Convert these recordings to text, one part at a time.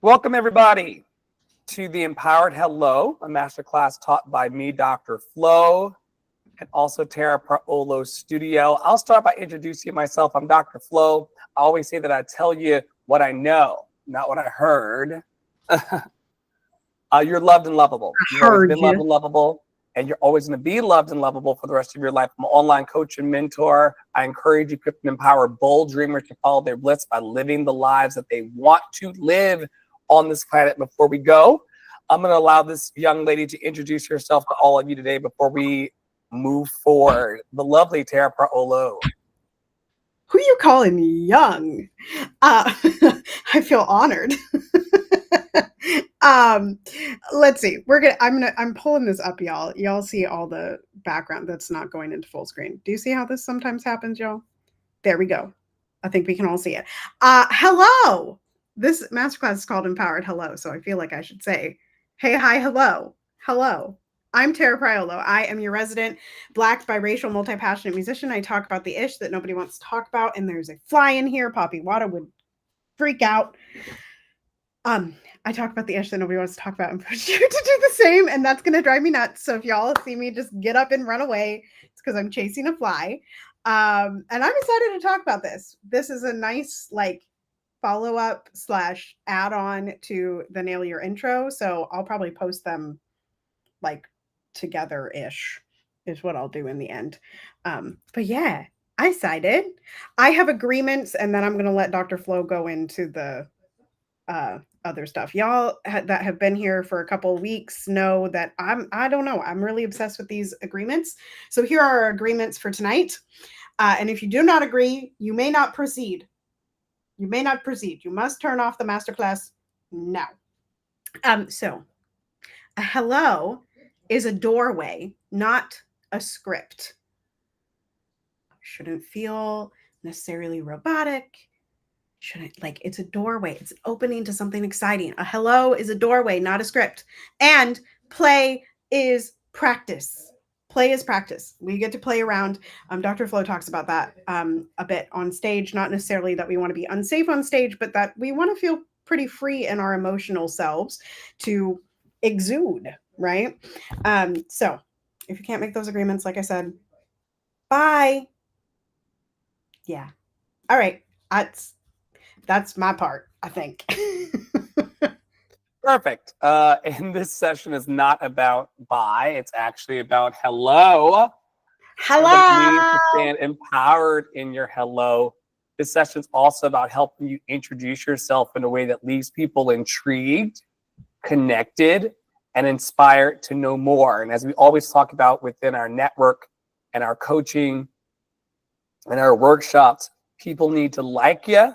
Welcome, everybody, to the Empowered Hello, a masterclass taught by me, Dr. Flo, and also Tara Paolo Studio. I'll start by introducing myself. I'm Dr. Flo. I always say that I tell you what I know, not what I heard. You're loved and lovable. You've always been loved and lovable, and you're always going to be loved and lovable for the rest of your life. I'm an online coach and mentor. I encourage, equip, and empower bold dreamers to follow their bliss by living the lives that they want to live on this planet. Before we go, I'm going to allow this young lady to introduce herself to all of you today before we move forward. The lovely Tara Paolo. Who are you calling young? I feel honored. Let's see. I'm pulling this up, y'all. Y'all see all the background that's not going into full screen. Do you see how this sometimes happens, y'all? There we go. I think we can all see it. Hello. This masterclass is called Empowered Hello, so I feel like I should say, hey, hi, hello. Hello. I'm Tara Paolo. I am your resident Black, biracial, multi-passionate musician. I talk about the ish that nobody wants to talk about, and there's a fly in here. Poppy Wada would freak out. I talk about the ish that nobody wants to talk about and push you to do the same, and that's going to drive me nuts. So if y'all see me just get up and run away, it's because I'm chasing a fly. And I'm excited to talk about this. This is a nice, follow-up / add-on to the Nail Your Intro. So I'll probably post them, together-ish is what I'll do in the end. But yeah, I cited. I have agreements, and then I'm going to let Dr. Flo go into the other stuff. Y'all that have been here for a couple of weeks know that I don't know. I'm really obsessed with these agreements. So here are our agreements for tonight. And if you do not agree, you may not proceed. You may not proceed. You must turn off the masterclass now. So a hello is a doorway, not a script. Shouldn't feel necessarily robotic. It's a doorway. It's an opening to something exciting. A hello is a doorway, not a script. And play is practice. Play is practice. We get to play around. Dr. Flo talks about that a bit on stage. Not necessarily that we want to be unsafe on stage, but that we want to feel pretty free in our emotional selves to exude, right? So if you can't make those agreements, like I said, bye. Yeah. All right. That's my part, I think. Perfect. And this session is not about bye. It's actually about hello. Hello. Everybody needs to stand empowered in your hello. This session is also about helping you introduce yourself in a way that leaves people intrigued, connected, and inspired to know more. And as we always talk about within our network and our coaching and our workshops, people need to like you,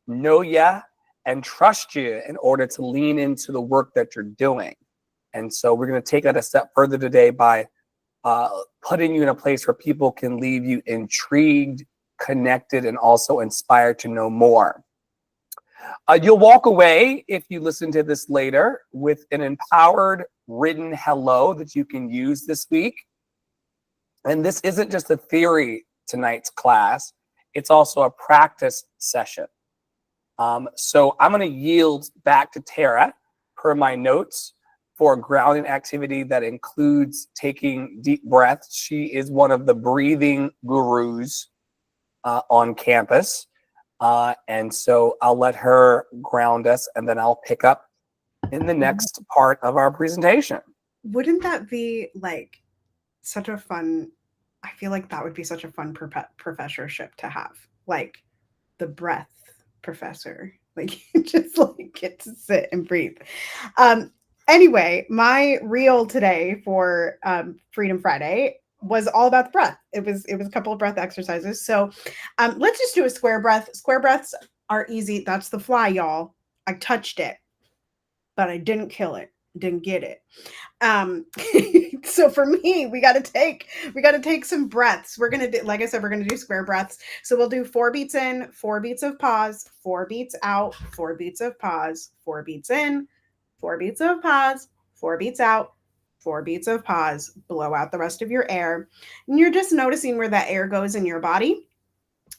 know ya, and trust you in order to lean into the work that you're doing. And so we're going to take that a step further today by putting you in a place where people can leave you intrigued, connected, and also inspired to know more. You'll walk away, if you listen to this later, with an empowered written hello that you can use this week. And this isn't just a theory tonight's class. It's also a practice session. So I'm going to yield back to Tara per my notes for a grounding activity that includes taking deep breaths. She is one of the breathing gurus on campus. And so I'll let her ground us, and then I'll pick up in the next part of our presentation. Wouldn't that be such a fun, I feel like that would be such a fun professorship to have, the breath professor, just get to sit and breathe. Anyway, my reel today for Freedom Friday was all about the breath. It was a couple of breath exercises. So let's just do a square breath. Square breaths are easy. That's the fly, y'all. I touched it, but I didn't kill it. Didn't get it. So for me, we got to take some breaths. We're going to do, like I said, we're going to do square breaths. So we'll do 4 beats in, 4 beats of pause, 4 beats out, 4 beats of pause, 4 beats in, 4 beats of pause, 4 beats out, 4 beats of pause, blow out the rest of your air. And you're just noticing where that air goes in your body.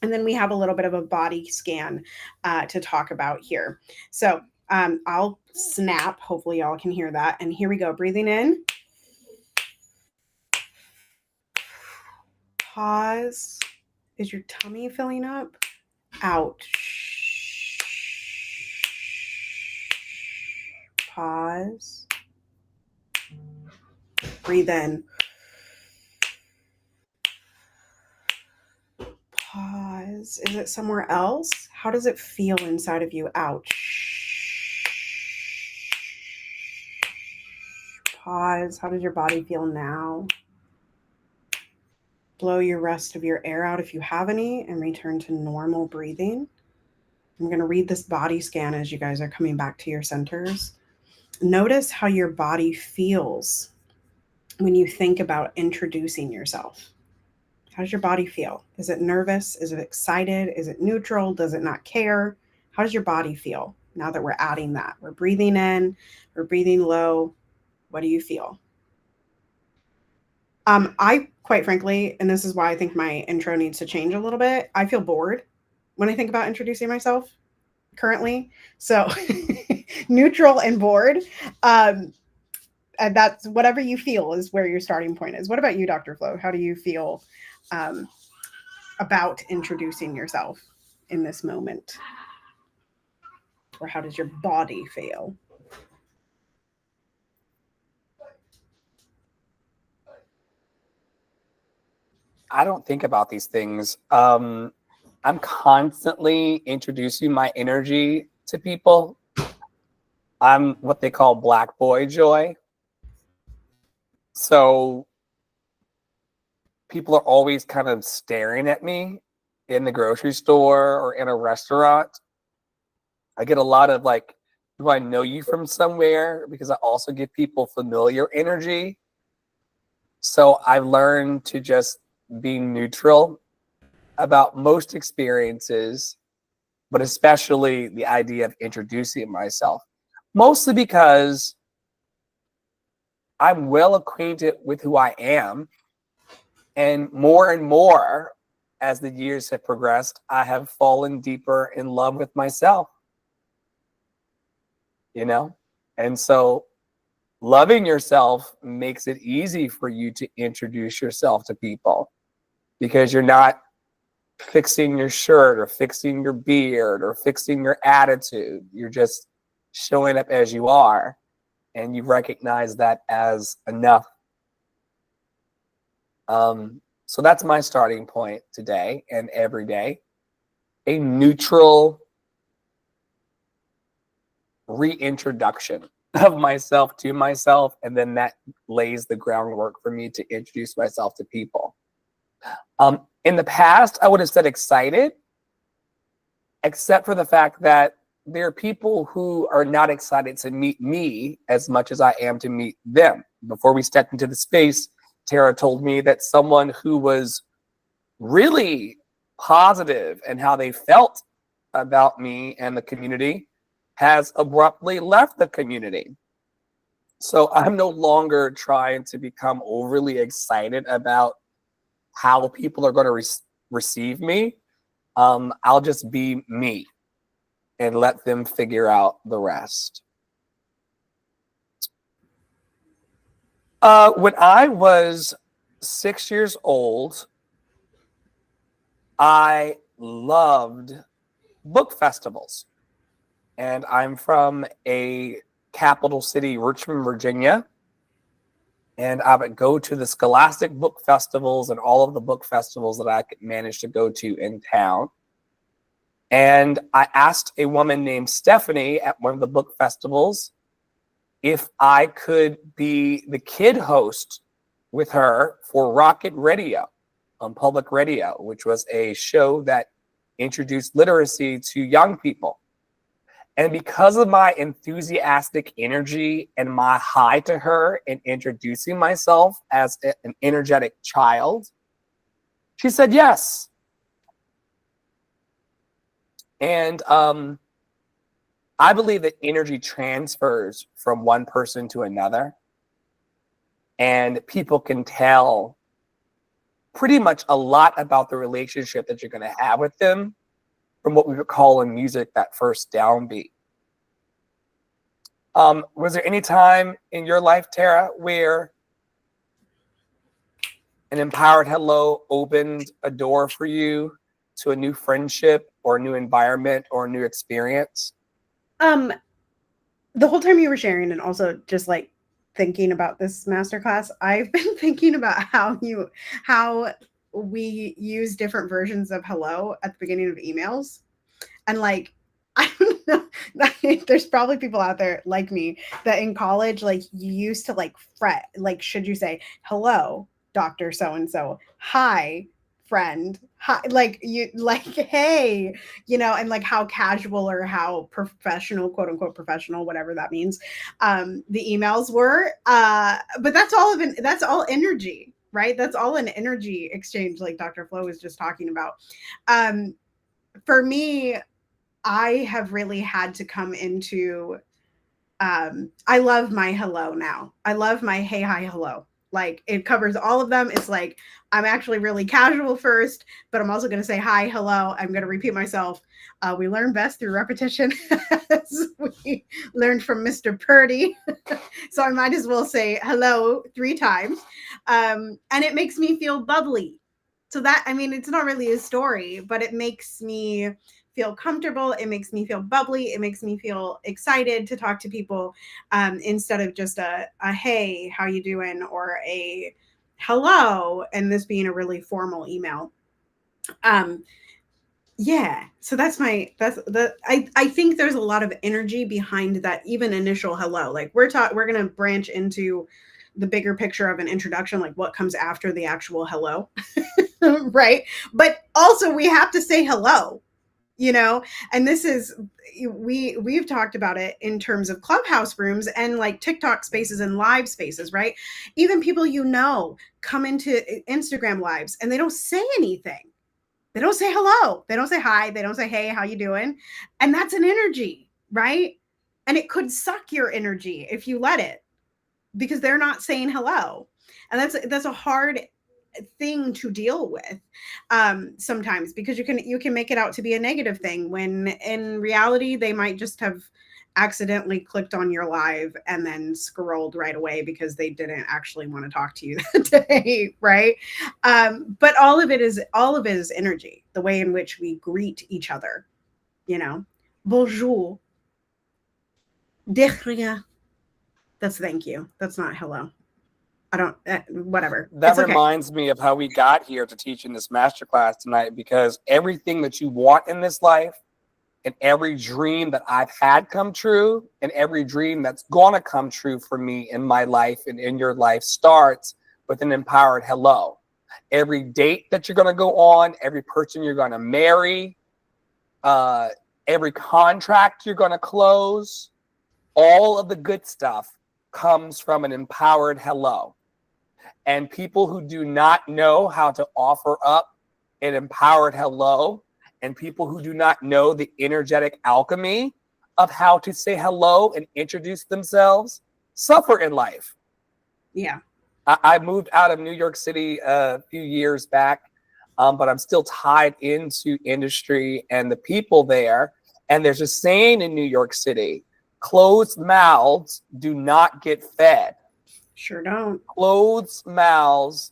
And then we have a little bit of a body scan to talk about here. So I'll snap. Hopefully y'all can hear that. And here we go. Breathing in. Pause. Is your tummy filling up? Out. Pause. Breathe in. Pause. Is it somewhere else? How does it feel inside of you? Out. Pause. How does your body feel now? Blow your rest of your air out if you have any and return to normal breathing. I'm going to read this body scan as you guys are coming back to your centers. Notice how your body feels when you think about introducing yourself. How does your body feel? Is it nervous? Is it excited? Is it neutral? Does it not care? How does your body feel now that we're adding that? We're breathing in, we're breathing low. What do you feel? I quite frankly, and this is why I think my intro needs to change a little bit, I feel bored when I think about introducing myself currently. So neutral and bored. And that's whatever you feel is where your starting point is. What about you, Dr. Flo? How do you feel about introducing yourself in this moment? Or how does your body feel? I don't think about these things. I'm constantly introducing my energy to people. I'm what they call black boy joy. So people are always kind of staring at me in the grocery store or in a restaurant. I get a lot of like, do I know you from somewhere? Because I also give people familiar energy. So I've learned to just be neutral about most experiences, but especially the idea of introducing myself. Mostly because I'm well acquainted with who I am. And more, as the years have progressed, I have fallen deeper in love with myself. You know? And so loving yourself makes it easy for you to introduce yourself to people because you're not fixing your shirt or fixing your beard or fixing your attitude. You're just showing up as you are, and you recognize that as enough. So that's my starting point today and every day. A neutral reintroduction of myself to myself, and then that lays the groundwork for me to introduce myself to people. In the past, I would have said excited, except for the fact that there are people who are not excited to meet me as much as I am to meet them. Before we stepped into the space, Tara told me that someone who was really positive in how they felt about me and the community has abruptly left the community. So I'm no longer trying to become overly excited about how people are going to receive me. I'll just be me and let them figure out the rest. When I was 6 years old, I loved book festivals. And I'm from a capital city, Richmond, Virginia. And I would go to the Scholastic book festivals and all of the book festivals that I could manage to go to in town. And I asked a woman named Stephanie at one of the book festivals if I could be the kid host with her for Rocket Radio on public radio, which was a show that introduced literacy to young people. And because of my enthusiastic energy and my hi to her in introducing myself as an energetic child, she said yes. And I believe that energy transfers from one person to another. And people can tell pretty much a lot about the relationship that you're going to have with them from what we would call in music that first downbeat. Was there any time in your life, Tara, where an empowered hello opened a door for you to a new friendship or a new environment or a new experience? The whole time you were sharing, and also just like thinking about this masterclass, I've been thinking about how we use different versions of hello at the beginning of emails. And like, I don't know, there's probably people out there like me that in college, like you used to like fret, like, should you say hello, Dr. So-and-so, hi, friend, hi, like you like, hey, and like how casual or how professional, quote unquote professional, whatever that means, the emails were. But that's all energy, right? That's all an energy exchange, like Dr. Flo was just talking about. For me, I have really had to come into, I love my hello now. I love my hey, hi, hello. Like it covers all of them. It's like, I'm actually really casual first, but I'm also going to say hi, hello. I'm going to repeat myself. We learn best through repetition, as we learned from Mr. Purdy. So I might as well say hello 3 times. And it makes me feel bubbly. So that, I mean, it's not really a story, but it makes me feel comfortable. It makes me feel bubbly. It makes me feel excited to talk to people, instead of just a hey, how you doing, or a hello, and this being a really formal email. Yeah, so I think there's a lot of energy behind that even initial hello. Like we're going to branch into the bigger picture of an introduction, like what comes after the actual hello. Right? But also we have to say hello. And this is, we've talked about it in terms of clubhouse rooms and like TikTok spaces and live spaces, right? Even people come into Instagram lives and they don't say anything. They don't say hello. They don't say hi. They don't say, hey, how you doing? And that's an energy, right? And it could suck your energy if you let it, because they're not saying hello. And that's a hard thing to deal with, sometimes, because you can make it out to be a negative thing when in reality they might just have accidentally clicked on your live and then scrolled right away because they didn't actually want to talk to you that day, right? But all of it is energy, the way in which we greet each other. Bonjour, de rien. That's thank you. That's not hello. I don't, whatever. That It's okay. reminds me of how we got here to teach in this masterclass tonight, because everything that you want in this life, and every dream that I've had come true, and every dream that's going to come true for me in my life and in your life, starts with an empowered hello. Every date that you're going to go on, every person you're going to marry, every contract you're going to close, all of the good stuff comes from an empowered hello. And people who do not know how to offer up an empowered hello, and people who do not know the energetic alchemy of how to say hello and introduce themselves, suffer in life. Yeah. I moved out of New York City a few years back, but I'm still tied into industry and the people there. And there's a saying in New York City: closed mouths do not get fed. Sure don't. Closed mouths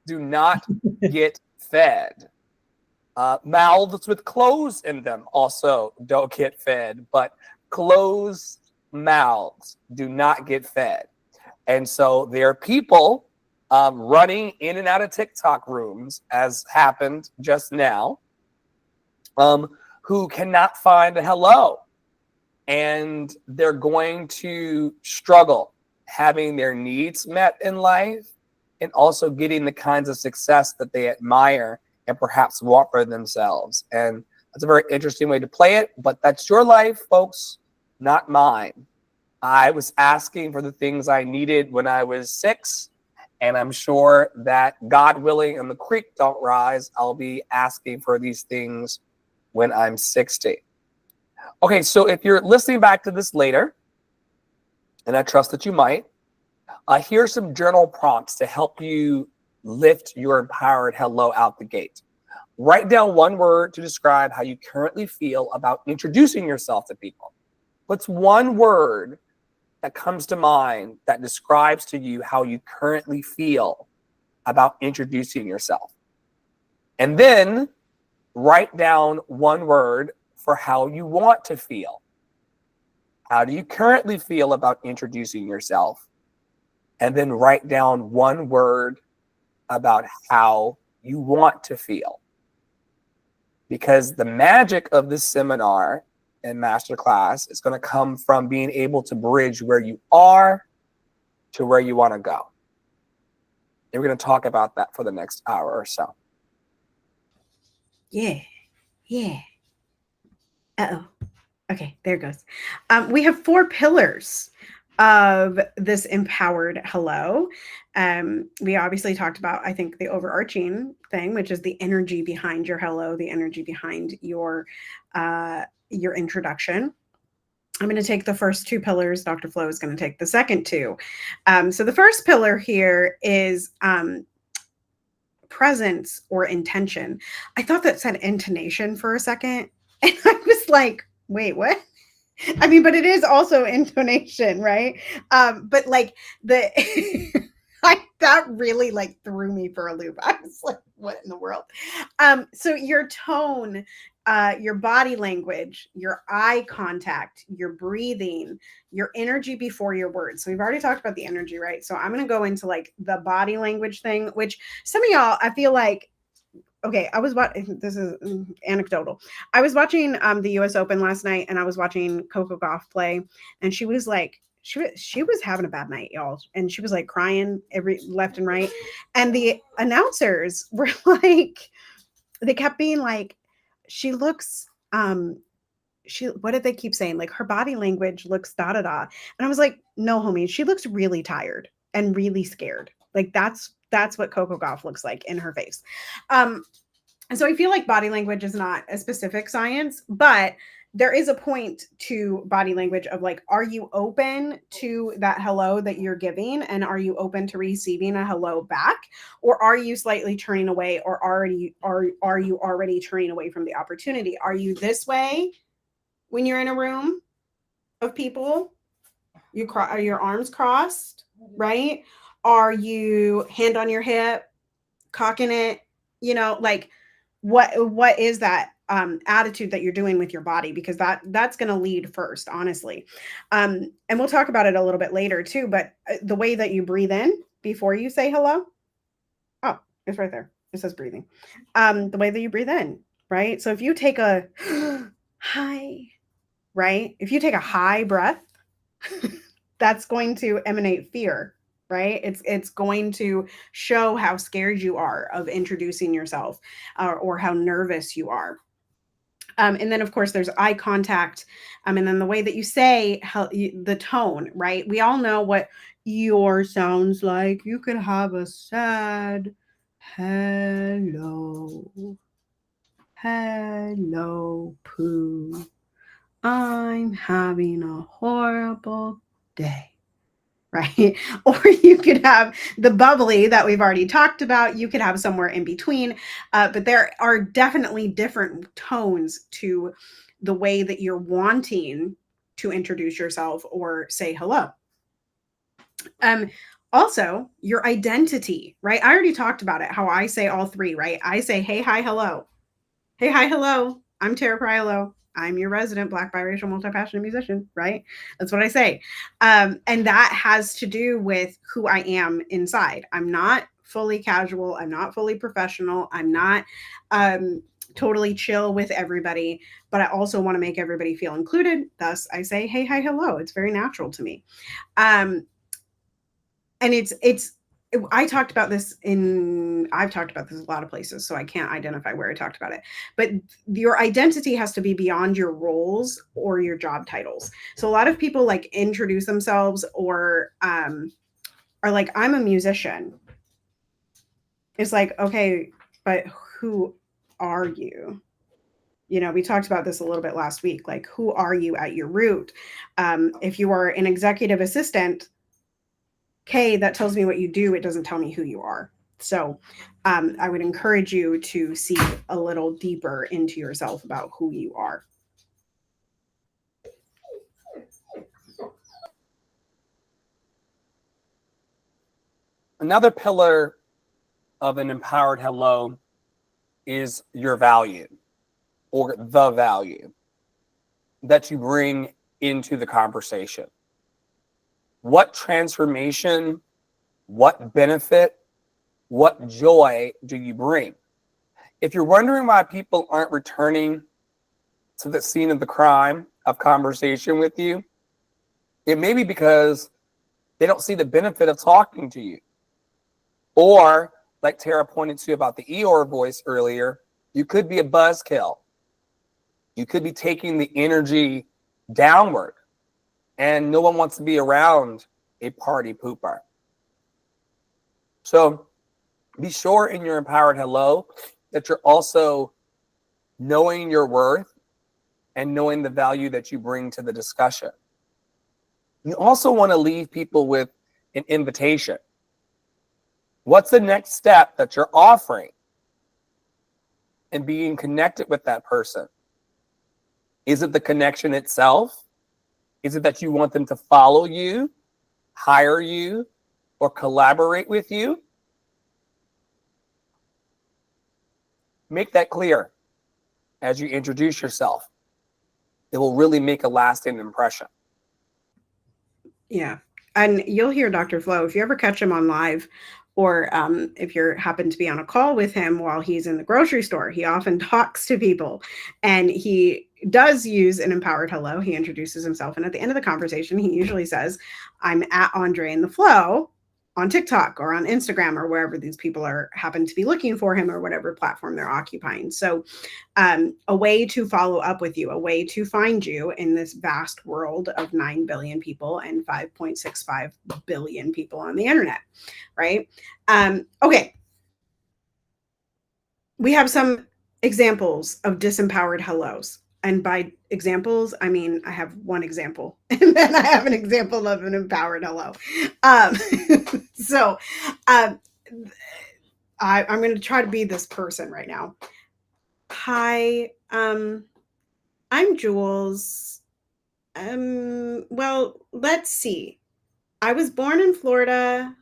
do not get fed. Mouths with clothes in them also don't get fed, but closed mouths do not get fed. And so there are people running in and out of TikTok rooms, as happened just now, who cannot find a hello. And they're going to struggle having their needs met in life, and also getting the kinds of success that they admire and perhaps want for themselves. And that's a very interesting way to play it, but that's your life, folks, not mine. I was asking for the things I needed when I was 6, and I'm sure that, God willing and the creek don't rise, I'll be asking for these things when I'm 60. Okay, so if you're listening back to this later, and I trust that you might, here's some journal prompts to help you lift your empowered hello out the gate. Write down one word to describe how you currently feel about introducing yourself to people. What's one word that comes to mind that describes to you how you currently feel about introducing yourself? And then write down one word for how you want to feel. How do you currently feel about introducing yourself? And then write down one word about how you want to feel. Because the magic of this seminar and masterclass is going to come from being able to bridge where you are to where you want to go. And we're going to talk about that for the next hour or so. Yeah. Yeah. Uh-oh. Okay, there it goes. We have 4 pillars of this empowered hello. We obviously talked about, I think, the overarching thing, which is the energy behind your hello, the energy behind your introduction. I'm going to take the first 2 pillars. Dr. Flo is going to take the second 2. So the first pillar here is presence or intention. I thought that said intonation for a second. And I was like, wait, what? I mean, but it is also intonation, right? But like that really like threw me for a loop. I was like, what in the world? So your tone, your body language, your eye contact, your breathing, your energy before your words. So we've already talked about the energy, right? So I'm going to go into like the body language thing, which some of y'all, I feel like, okay, I was watching, this is anecdotal. I was watching the US Open last night, and I was watching Coco Gauff play, and she was like, she was having a bad night, y'all. And she was like crying every left and right. And the announcers were like, they kept being like, she looks, what did they keep saying? Like, her body language looks da da da. And I was like, no, homie, she looks really tired and really scared. Like that's what Coco Gauff looks like in her face. And so I feel like body language is not a specific science, but there is a point to body language of like, are you open to that hello that you're giving? And are you open to receiving a hello back? Or are you slightly turning away, or are you already turning away from the opportunity? Are you this way when you're in a room of people? Are your arms crossed, right? Are you hand on your hip, cocking it? You know, like what is that attitude that you're doing with your body? Because that's going to lead first, honestly. And we'll talk about it a little bit later too. But the way that you breathe in before you say hello. Oh, it's right there. It says breathing. The way that you breathe in, right? So if you take a high, right? If you take a high breath, that's going to emanate fear, right? It's going to show how scared you are of introducing yourself, or how nervous you are. And then, of course, there's eye contact. And then the way that you say the tone, right? We all know what your sounds like. You could have a sad hello. Hello, Pooh. I'm having a horrible day. Right? Or you could have the bubbly that we've already talked about. You could have somewhere in between. But there are definitely different tones to the way that you're wanting to introduce yourself or say hello. Also, your identity, right? I already talked about it, how I say all 3, right? I say, hey, hi, hello. Hey, hi, hello. I'm Tara Priolo. I'm your resident Black, biracial, multi-passionate musician, right? That's what I say. And that has to do with who I am inside. I'm not fully casual. I'm not fully professional. I'm not totally chill with everybody, but I also want to make everybody feel included. Thus, I say, hey, hi, hello. It's very natural to me. And I've talked about this in a lot of places, so I can't identify where I talked about it. But your identity has to be beyond your roles or your job titles. So a lot of people like introduce themselves or are like, I'm a musician. It's like, okay, but who are you? You know, we talked about this a little bit last week. Like, who are you at your root? If you are an executive assistant, okay, that tells me what you do. It doesn't tell me who you are. So I would encourage you to see a little deeper into yourself about who you are. Another pillar of an empowered hello is your value, or the value that you bring into the conversation. What transformation, what benefit, what joy do you bring? If you're wondering why people aren't returning to the scene of the crime of conversation with you, it may be because they don't see the benefit of talking to you. Or, like Tara pointed to about the Eeyore voice earlier, you could be a buzzkill. You could be taking the energy downward, and no one wants to be around a party pooper. So be sure in your empowered hello that you're also knowing your worth and knowing the value that you bring to the discussion. You also want to leave people with an invitation. What's the next step that you're offering and being connected with that person? Is it the connection itself? Is it that you want them to follow you, hire you, or collaborate with you? Make that clear as you introduce yourself. It will really make a lasting impression. Yeah. And you'll hear Dr. Flo, if you ever catch him on live, or if you happen to be on a call with him while he's in the grocery store, he often talks to people, and he does use an empowered hello. He introduces himself, and at the end of the conversation, he usually says, "I'm at Andre in the Flow on TikTok or on Instagram," or wherever these people happen to be looking for him, or whatever platform they're occupying. So a way to follow up with you, a way to find you in this vast world of 9 billion people and 5.65 billion people on the internet, right? Okay. We have some examples of disempowered hellos. And by examples, I mean, I have one example, and then I have an example of an empowered hello. So I'm going to try to be this person right now. Hi, I'm Jules. Well, let's see. I was born in Florida,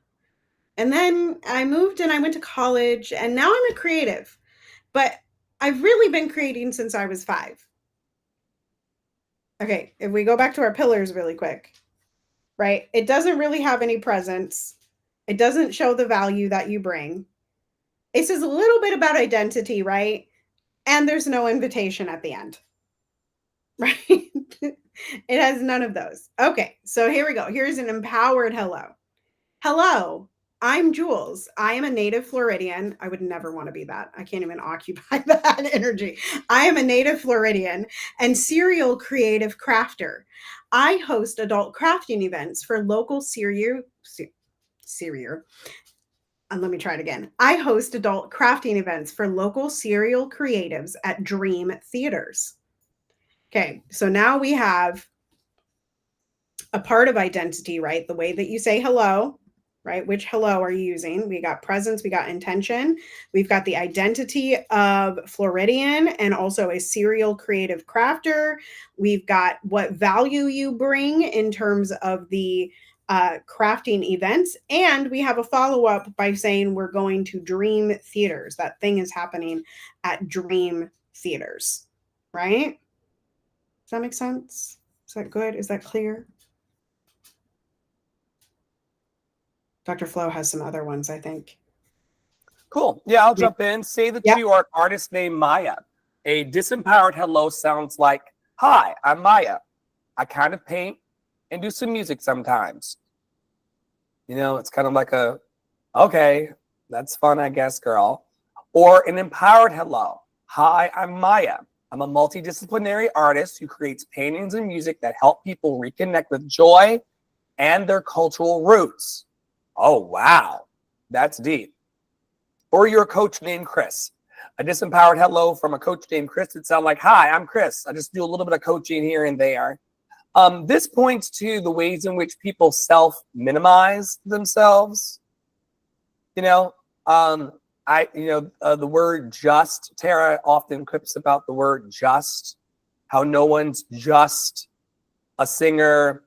and then I moved and I went to college, and now I'm a creative. But I've really been creating since I was 5. Okay, if we go back to our pillars really quick, right? It doesn't really have any presence. It doesn't show the value that you bring. It says a little bit about identity, right? And there's no invitation at the end, right? It has none of those. Okay, so here we go. Here's an empowered hello. Hello, I'm Jules. I am a native Floridian. I would never want to be that. I can't even occupy that energy. I am a native Floridian and serial creative crafter. I host adult crafting events for local let me try it again. I host adult crafting events for local serial creatives at Dream Theaters. Okay, so now we have a part of identity, right? The way that you say hello, right? Which hello are you using? We got presence, we got intention, we've got the identity of Floridian and also a serial creative crafter. We've got what value you bring in terms of the crafting events. And we have a follow-up by saying we're going to Dream Theaters. That thing is happening at Dream Theaters, right? Does that make sense? Is that good? Is that clear? Dr. Flo has some other ones, I think. Cool. Yeah, I'll jump in. Say that you are an artist named Maya. A disempowered hello sounds like, "Hi, I'm Maya. I kind of paint and do some music sometimes." You know, it's kind of like okay, that's fun, I guess, girl. Or an empowered hello. "Hi, I'm Maya. I'm a multidisciplinary artist who creates paintings and music that help people reconnect with joy and their cultural roots." Oh, wow. That's deep. Or you're a coach named Chris. A disempowered hello from a coach named Chris would sound like, "Hi, I'm Chris. I just do a little bit of coaching here and there." This points to the ways in which people self-minimize themselves. You know, the word just, Tara often quips about the word just, how no one's just a singer,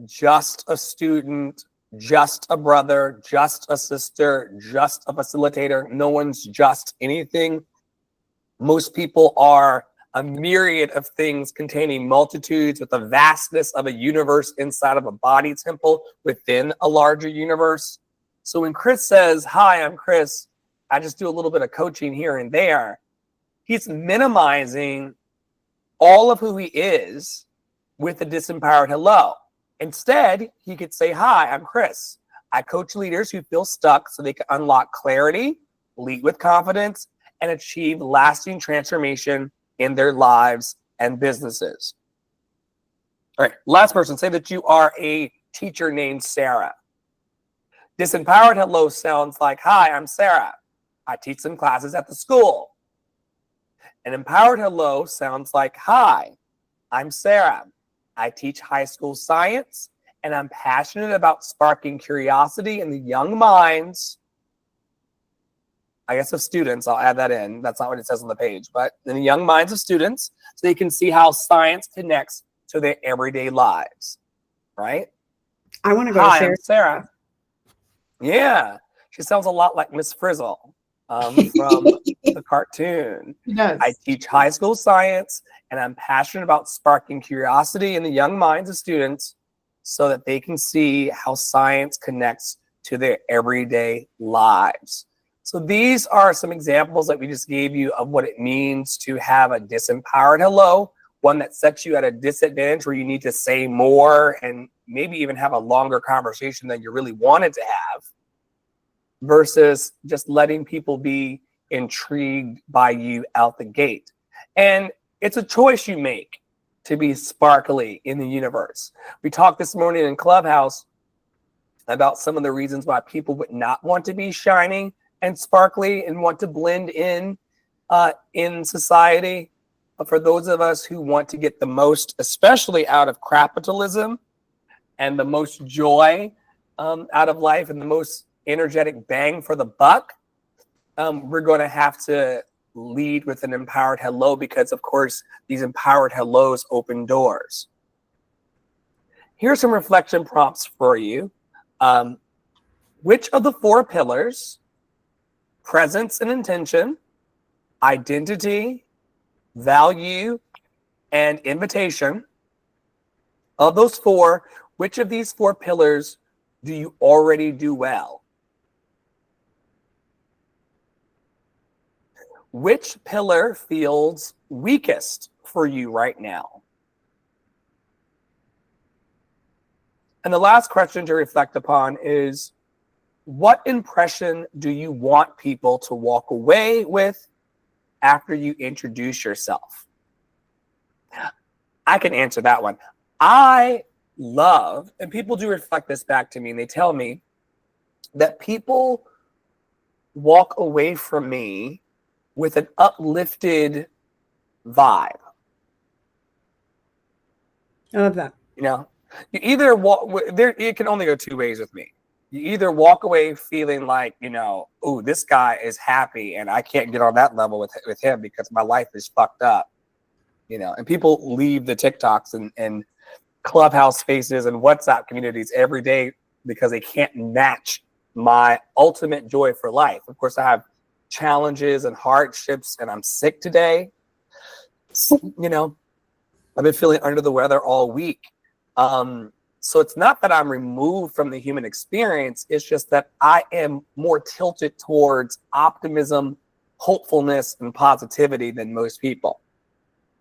just a student, just a brother, just a sister, just a facilitator. No one's just anything. Most people are a myriad of things containing multitudes with the vastness of a universe inside of a body temple within a larger universe. So when Chris says, hi, I'm Chris, I just do a little bit of coaching here and there, he's minimizing all of who he is with a disempowered hello. Instead, he could say, hi, I'm Chris. I coach leaders who feel stuck so they can unlock clarity, lead with confidence, and achieve lasting transformation in their lives and businesses. All right, last person, say that you are a teacher named Sarah. Disempowered hello sounds like, hi, I'm Sarah. I teach some classes at the school. An empowered hello sounds like, hi, I'm Sarah. I teach high school science, and I'm passionate about sparking curiosity in the young minds, I guess, of students. I'll add that in. That's not what it says on the page, but in the young minds of students, so they can see how science connects to their everyday lives, right? I want to go Hi, to Sarah. I'm Sarah. Yeah, she sounds a lot like Miss Frizzle from the cartoon. She does. I teach high school science, and I'm passionate about sparking curiosity in the young minds of students so that they can see how science connects to their everyday lives. So these are some examples that we just gave you of what it means to have a disempowered hello, one that sets you at a disadvantage where you need to say more and maybe even have a longer conversation than you really wanted to have, versus just letting people be intrigued by you out the gate. And it's a choice you make to be sparkly in the universe. We talked this morning in Clubhouse about some of the reasons why people would not want to be shining and sparkly and want to blend in society. But for those of us who want to get the most, especially out of capitalism, and the most joy out of life and the most energetic bang for the buck, we're going to have to lead with an empowered hello, because of course these empowered hellos open doors. Here's some reflection prompts for you. Which of the 4 pillars, presence and intention, identity, value, and invitation, of those 4, which of these 4 pillars do you already do well? Which pillar feels weakest for you right now? And the last question to reflect upon is, what impression do you want people to walk away with after you introduce yourself? I can answer that one. I love, and people do reflect this back to me, and they tell me that people walk away from me with an uplifted vibe. I love that. You know, you either walk there, it can only go 2 ways with me. You either walk away feeling like, you know, oh, this guy is happy and I can't get on that level with him because my life is fucked up. You know, and people leave the TikToks and Clubhouse spaces and WhatsApp communities every day because they can't match my ultimate joy for life. Of course, I have challenges and hardships, and I'm sick today. You know, I've been feeling under the weather all week. So it's not that I'm removed from the human experience. It's just that I am more tilted towards optimism, hopefulness, and positivity than most people.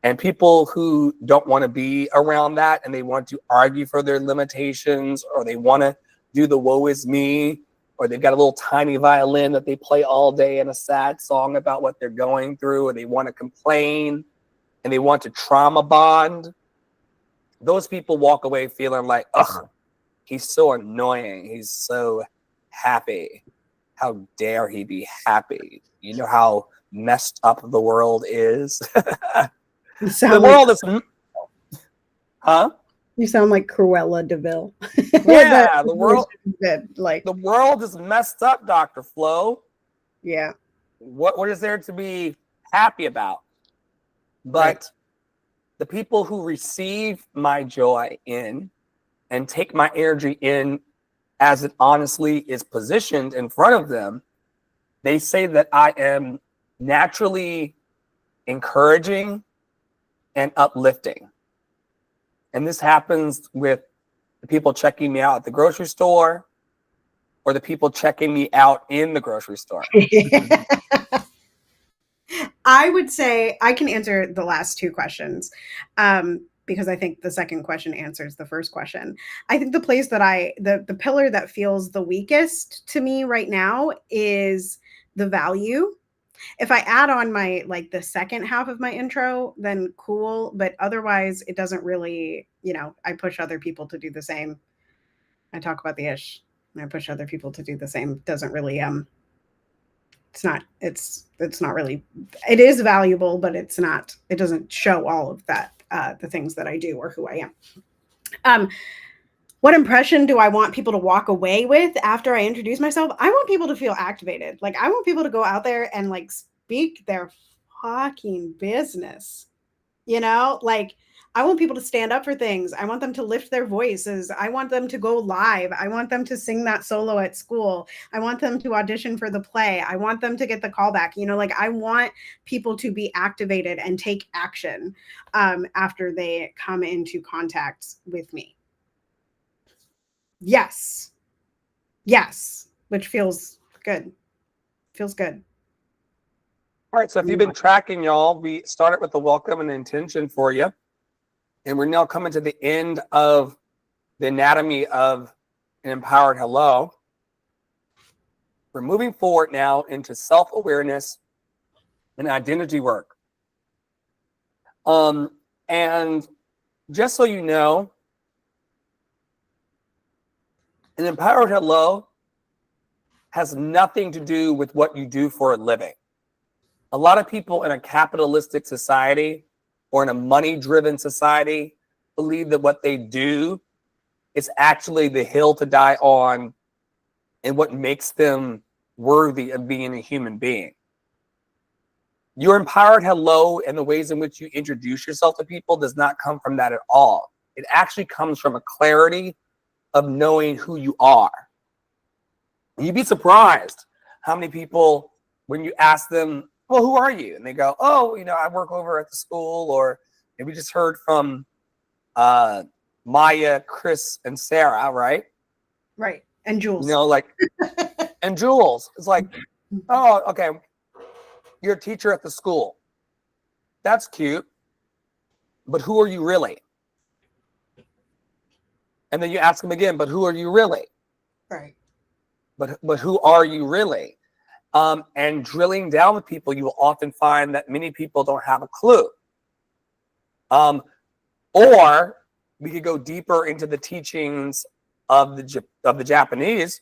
And people who don't want to be around that, and they want to argue for their limitations, or they want to do the woe is me, or they've got a little tiny violin that they play all day and a sad song about what they're going through, or they want to complain and they want to trauma bond. Those people walk away feeling like, ugh, he's so annoying. He's so happy. How dare he be happy? You know how messed up the world is? The world is, huh? You sound like Cruella DeVille. Yeah, the world, like the world is messed up, Dr. Flo. Yeah. What is there to be happy about? But Right. the people who receive my joy in and take my energy in as it honestly is positioned in front of them, they say that I am naturally encouraging and uplifting. And this happens with the people checking me out at the grocery store or the people checking me out in the grocery store. I would say I can answer the last two questions because I think the second question answers the first question. I think the place that the pillar that feels the weakest to me right now is the value. If I add on my like the second half of my intro, then cool. But otherwise, it doesn't really, I push other people to do the same. I talk about the ish and I push other people to do the same. Doesn't really it's not really, it is valuable, but it doesn't show all of that, the things that I do or who I am. What impression do I want people to walk away with after I introduce myself? I want people to feel activated. Like, I want people to go out there and like speak their fucking business. Like, I want people to stand up for things. I want them to lift their voices. I want them to go live. I want them to sing that solo at school. I want them to audition for the play. I want them to get the callback. Like, I want people to be activated and take action after they come into contact with me. Yes. Which feels good. Feels good. All right. So if you've been tracking, y'all, we started with the welcome and intention for you. And we're now coming to the end of the anatomy of an empowered hello. We're moving forward now into self-awareness and identity work. And just so you know, an empowered hello has nothing to do with what you do for a living. A lot of people in a capitalistic society or in a money-driven society believe that what they do is actually the hill to die on and what makes them worthy of being a human being. Your empowered hello and the ways in which you introduce yourself to people does not come from that at all. It actually comes from a clarity of knowing who you are. You'd be surprised how many people, when you ask them, well, who are you? And they go, oh, I work over at the school, or we just heard from Maya, Chris, and Sarah, right? Right. And Jules. And Jules. It's like, oh, okay. You're a teacher at the school. That's cute. But who are you really? And then you ask them again, but who are you really? Right. But who are you really? And drilling down with people, you will often find that many people don't have a clue. Or we could go deeper into the teachings of the Japanese.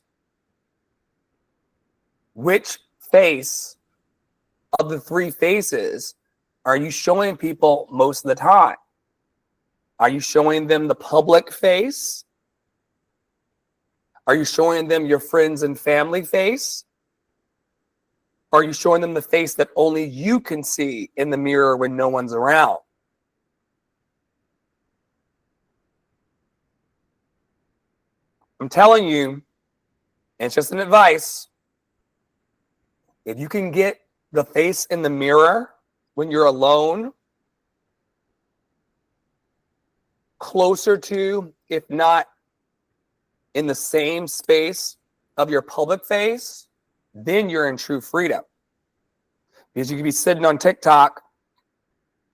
Which face of the three faces are you showing people most of the time? Are you showing them the public face? Are you showing them your friends and family face? Are you showing them the face that only you can see in the mirror when no one's around? I'm telling you, and it's just an advice, if you can get the face in the mirror when you're alone, closer to, if not in the same space of your public face, then you're in true freedom. Because you could be sitting on TikTok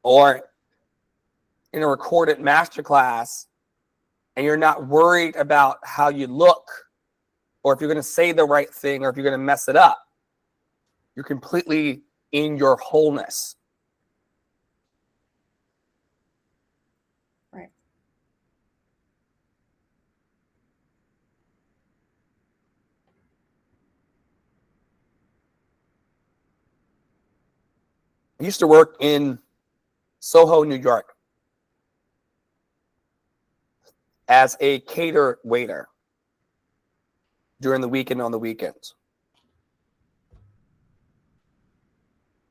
or in a recorded masterclass and you're not worried about how you look or if you're going to say the right thing or if you're going to mess it up. You're completely in your wholeness. Right. I used to work in Soho, New York as a cater waiter during the week and on the weekends.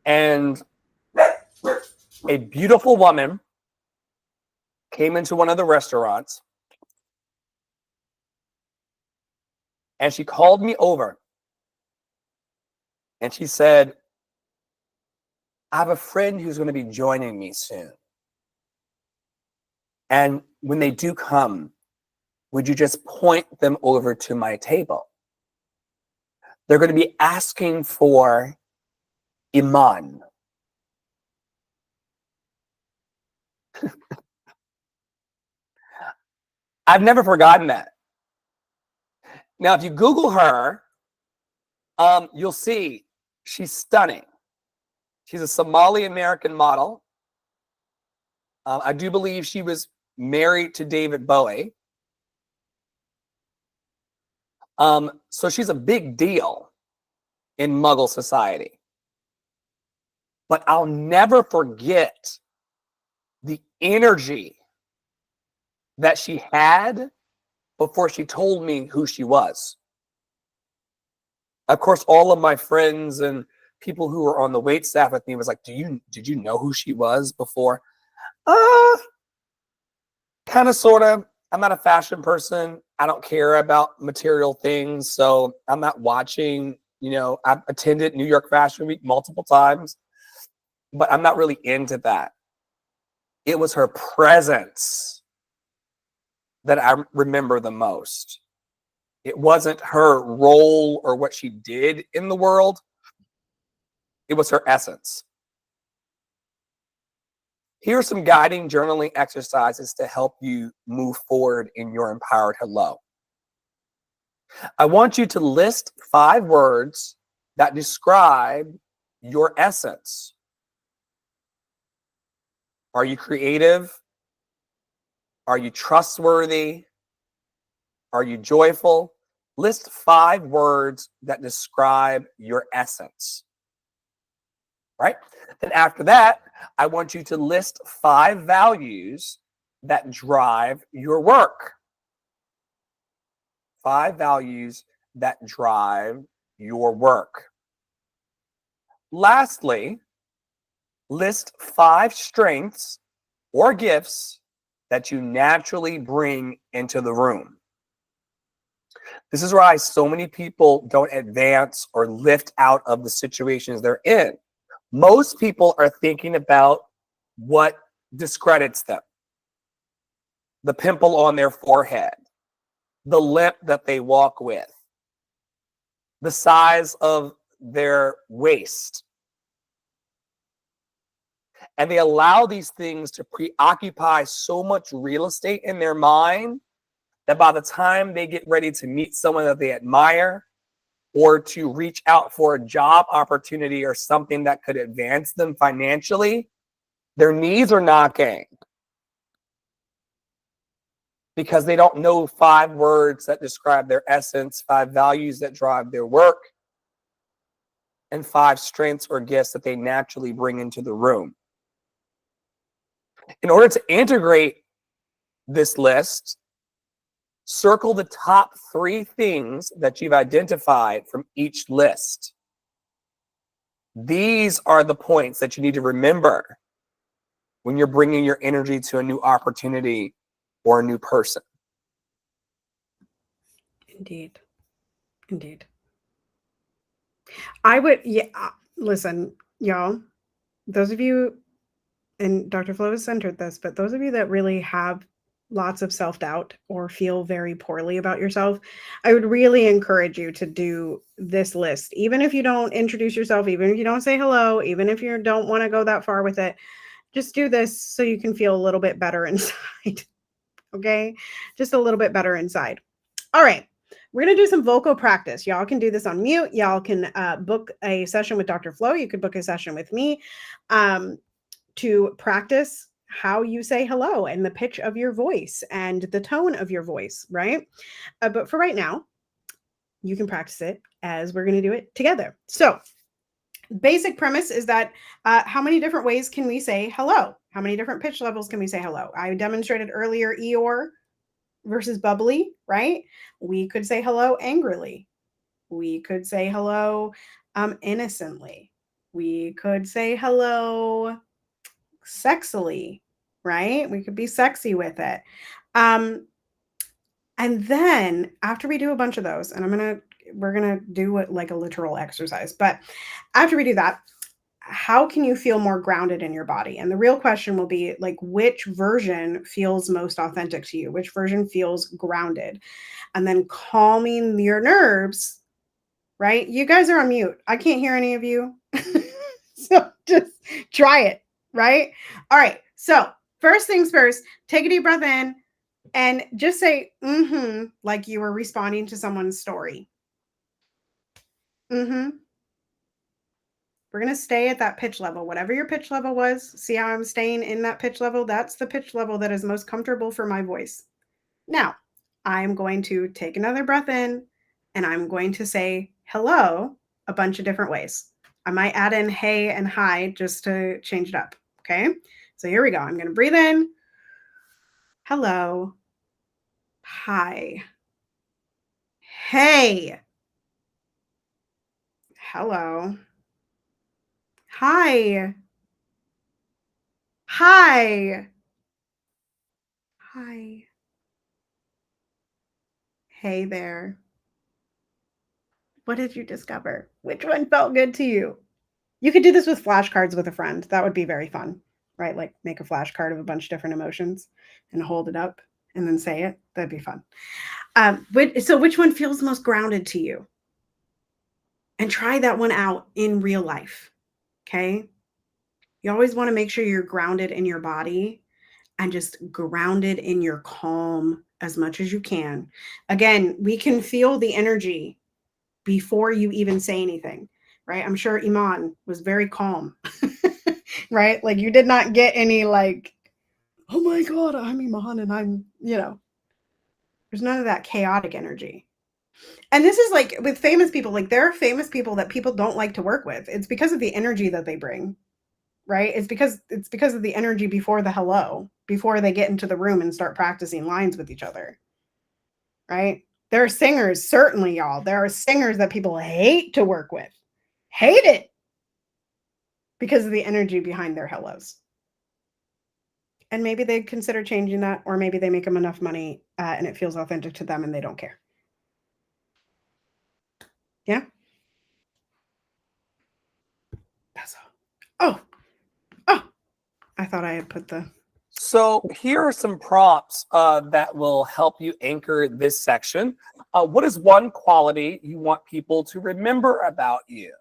And a beautiful woman came into one of the restaurants And she called me over and she said, I have a friend who's going to be joining me soon. And when they do come, would you just point them over to my table? They're going to be asking for Iman. I've never forgotten that. Now, if you Google her, you'll see she's stunning. She's a Somali American model. I do believe she was married to David Bowie. So she's a big deal in Muggle society. But I'll never forget the energy that she had before she told me who she was. Of course, all of my friends and people who were on the wait staff with me was like, did you know who she was before? Kind of, sort of. I'm not a fashion person. I don't care about material things. So I'm not watching, I've attended New York Fashion Week multiple times, but I'm not really into that. It was her presence that I remember the most. It wasn't her role or what she did in the world. It was her essence. Here are some guiding journaling exercises to help you move forward in your empowered hello. I want you to list 5 words that describe your essence. Are you creative? Are you trustworthy? Are you joyful? List 5 words that describe your essence. Right? Then after that, I want you to list 5 values that drive your work. 5 values that drive your work. Lastly, list 5 strengths or gifts that you naturally bring into the room. This is why so many people don't advance or lift out of the situations they're in. Most people are thinking about what discredits them. The pimple on their forehead, the limp that they walk with, the size of their waist. And they allow these things to preoccupy so much real estate in their mind that by the time they get ready to meet someone that they admire or to reach out for a job opportunity or something that could advance them financially, their knees are knocking because they don't know 5 words that describe their essence, 5 values that drive their work, and 5 strengths or gifts that they naturally bring into the room. In order to integrate this list, circle the top 3 things that you've identified from each list. These are the points that you need to remember when you're bringing your energy to a new opportunity or a new person. Indeed. Listen, y'all, those of you, and Dr. Flo has centered this, but those of you that really have lots of self-doubt or feel very poorly about yourself, I would really encourage you to do this list. Even if you don't introduce yourself, even if you don't say hello, even if you don't want to go that far with it, just do this so you can feel a little bit better inside. Okay? Just a little bit better inside. All right. We're going to do some vocal practice. Y'all can do this on mute. Y'all can book a session with Dr. Flo. You could book a session with me to practice how you say hello and the pitch of your voice and the tone of your voice, right? But for right now, you can practice it as we're going to do it together. So basic premise is that how many different ways can we say hello? How many different pitch levels can we say hello? I demonstrated earlier Eeyore versus bubbly, right? We could say hello angrily. We could say hello innocently. We could say hello sexily, right? We could be sexy with it. And And then after we do a bunch of those, and we're gonna do it like a literal exercise, but after we do that, how can you feel more grounded in your body? And the real question will be like, which version feels most authentic to you? Which version feels grounded? And then calming your nerves, right? You guys are on mute. I can't hear any of you. So just try it, right? All right. So first things first, take a deep breath in and just say, mm-hmm, like you were responding to someone's story. Mm-hmm. We're going to stay at that pitch level, whatever your pitch level was. See how I'm staying in that pitch level? That's the pitch level that is most comfortable for my voice. Now, I'm going to take another breath in and I'm going to say hello a bunch of different ways. I might add in hey and hi just to change it up. Okay. So here we go. I'm going to breathe in. Hello. Hi. Hey. Hello. Hi. Hi. Hi. Hey there. What did you discover? Which one felt good to you? You could do this with flashcards with a friend. That would be very fun, right? Like make a flashcard of a bunch of different emotions and hold it up and then say it. That'd be fun. So which one feels most grounded to you? And try that one out in real life. Okay. You always want to make sure you're grounded in your body and just grounded in your calm as much as you can. Again, we can feel the energy before you even say anything, right? I'm sure Iman was very calm, right? Like you did not get any like, oh my God, I'm Iman and I'm, there's none of that chaotic energy. And this is like with famous people, like there are famous people that people don't like to work with. It's because of the energy that they bring, right? It's because of the energy before the hello, before they get into the room and start practicing lines with each other, right? There are singers, certainly, y'all. There are singers that people hate to work with. Hate it because of the energy behind their hellos. And maybe they'd consider changing that, or maybe they make them enough money and it feels authentic to them and they don't care. Yeah? That's all. Oh, I thought I had put the... So here are some prompts that will help you anchor this section. What is one quality you want people to remember about you?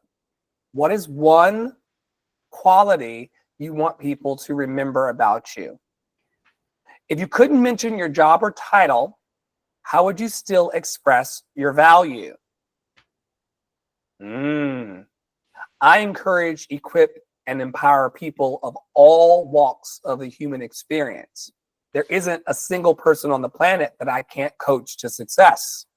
What is one quality you want people to remember about you? If you couldn't mention your job or title, how would you still express your value? I encourage, equip, and empower people of all walks of the human experience. There isn't a single person on the planet that I can't coach to success.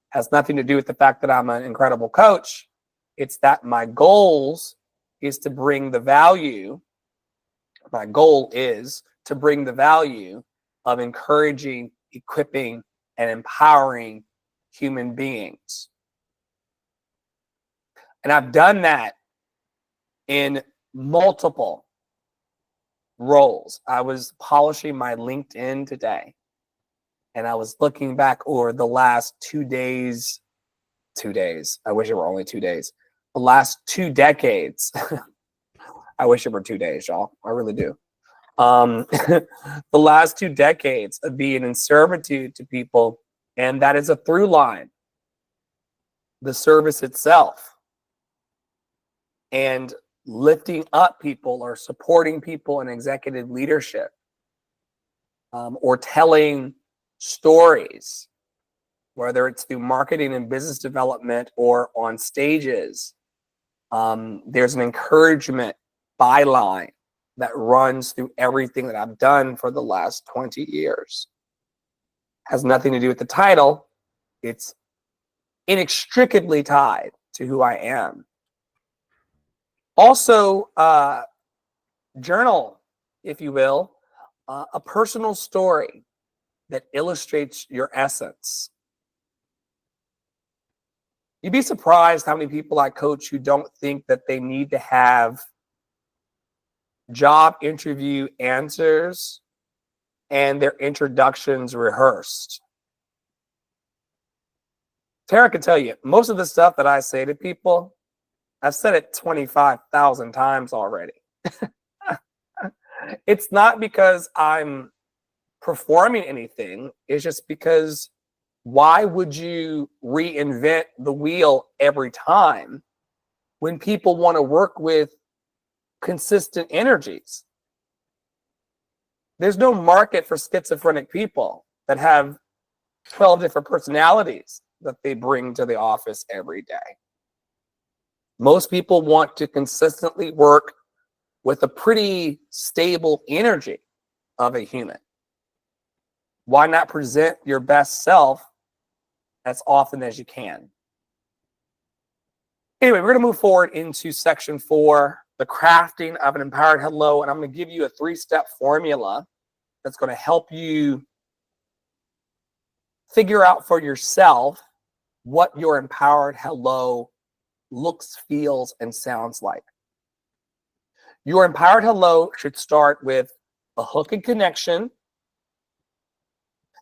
Has nothing to do with the fact that I'm an incredible coach. It's that my goals is to bring the value. My goal is to bring the value of encouraging, equipping, and empowering human beings. And I've done that in multiple roles. I was polishing my LinkedIn today, and I was looking back over the last 2 days. 2 days. I wish it were only 2 days. The last 2 decades. I wish it were 2 days, y'all. I really do. The last 2 decades of being in servitude to people, and that is a through line. The service itself. And lifting up people or supporting people in executive leadership, or telling stories, whether it's through marketing and business development or on stages. There's an encouragement byline that runs through everything that I've done for the last 20 years. Has nothing to do with the title. It's inextricably tied to who I am. Also, journal, if you will, a personal story that illustrates your essence. You'd be surprised how many people I coach who don't think that they need to have job interview answers and their introductions rehearsed. Tara can tell you, most of the stuff that I say to people, I've said it 25,000 times already. It's not because I'm performing anything. It's just because why would you reinvent the wheel every time when people want to work with consistent energies? There's no market for schizophrenic people that have 12 different personalities that they bring to the office every day. Most people want to consistently work with a pretty stable energy of a human. Why not present your best self as often as you can? Anyway, we're going to move forward into section 4, the crafting of an empowered hello. And I'm going to give you a 3-step formula that's going to help you figure out for yourself what your empowered hello looks, feels, and sounds like. Your empowered hello should start with a hook and connection,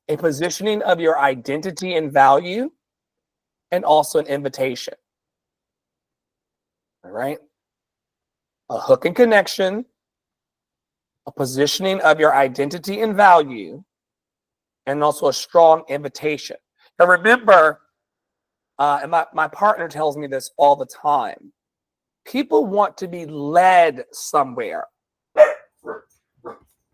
a positioning of your identity and value, and also an invitation. All right? A hook and connection, a positioning of your identity and value, and also a strong invitation. Now remember, and my partner tells me this all the time, people want to be led somewhere.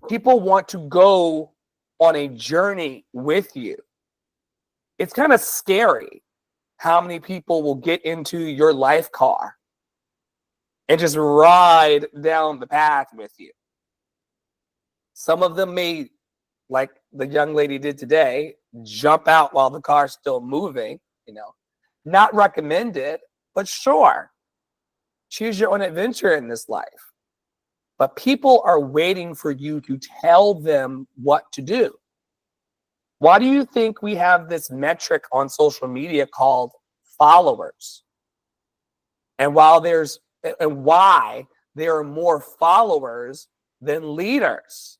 People want to go on a journey with you. It's kind of scary how many people will get into your life car and just ride down the path with you. Some of them may, like the young lady did today, jump out while the car's still moving, Not recommended, but sure. Choose your own adventure in this life. But people are waiting for you to tell them what to do. Why do you think we have this metric on social media called followers? And why there are more followers than leaders?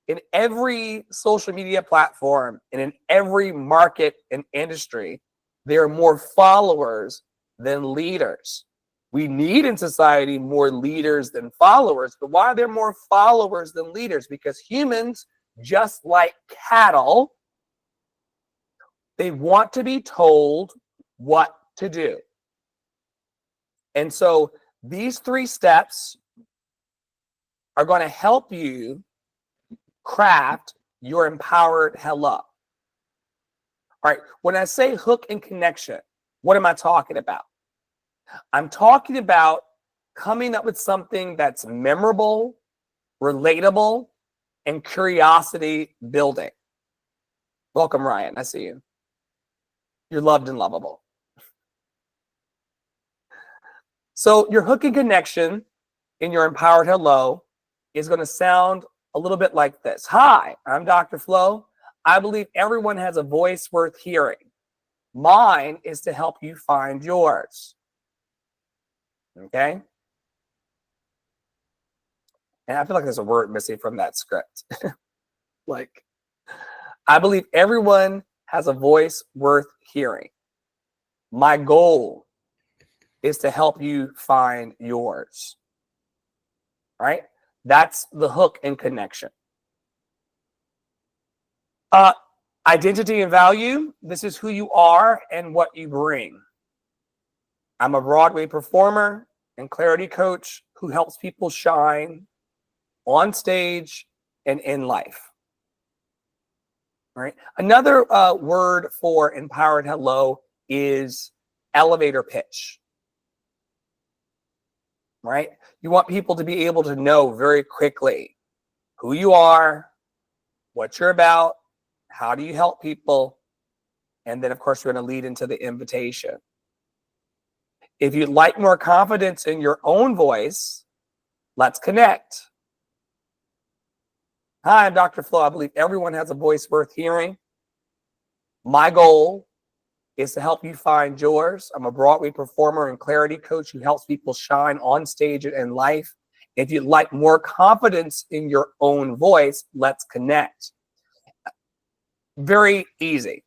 In every social media platform and in every market and industry, there are more followers than leaders. We need in society more leaders than followers. But why are there more followers than leaders? Because humans, just like cattle, they want to be told what to do. And so these 3 steps are going to help you craft your empowered hello. All right, when I say hook and connection, what am I talking about? I'm talking about coming up with something that's memorable, relatable, and curiosity building. Welcome, Ryan. I see you. You're loved and lovable. So your hook and connection in your empowered hello is going to sound a little bit like this. Hi, I'm Dr. Flo. I believe everyone has a voice worth hearing. Mine is to help you find yours. Okay? And I feel like there's a word missing from that script. Like, I believe everyone has a voice worth hearing. My goal is to help you find yours. All right? That's the hook and connection. Identity and value. This is who you are and what you bring. I'm a Broadway performer and clarity coach who helps people shine on stage and in life. All right. Another word for empowered hello is elevator pitch. Right? You want people to be able to know very quickly who you are, what you're about, how do you help people, and then, of course, we're going to lead into the invitation. If you'd like more confidence in your own voice, let's connect. Hi, I'm Dr. Flo. I believe everyone has a voice worth hearing. My goal is to help you find yours. I'm a Broadway performer and clarity coach who helps people shine on stage and in life. If you'd like more confidence in your own voice, let's connect. Very easy.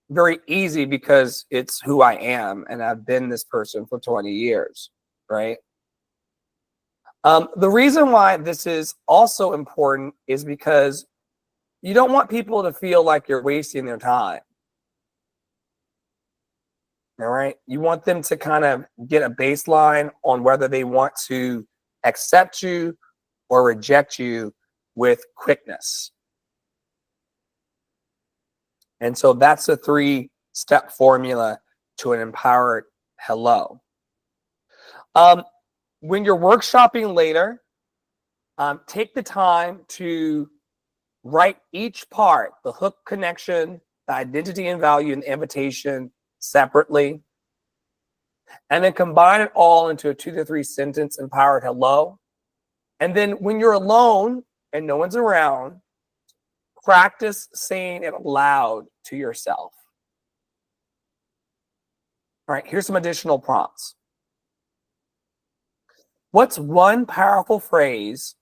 very easy because it's who I am and I've been this person for 20 years, right? The reason why this is also important is because you don't want people to feel like you're wasting their time. All right. You want them to kind of get a baseline on whether they want to accept you or reject you with quickness. And so that's a 3-step formula to an empowered hello. When you're workshopping later, take the time to write each part, the hook connection, the identity and value, and the invitation separately, and then combine it all into a 2 to 3 sentence empowered hello. And then when you're alone and no one's around, practice saying it aloud to yourself. All right, here's some additional prompts. What's one powerful phrase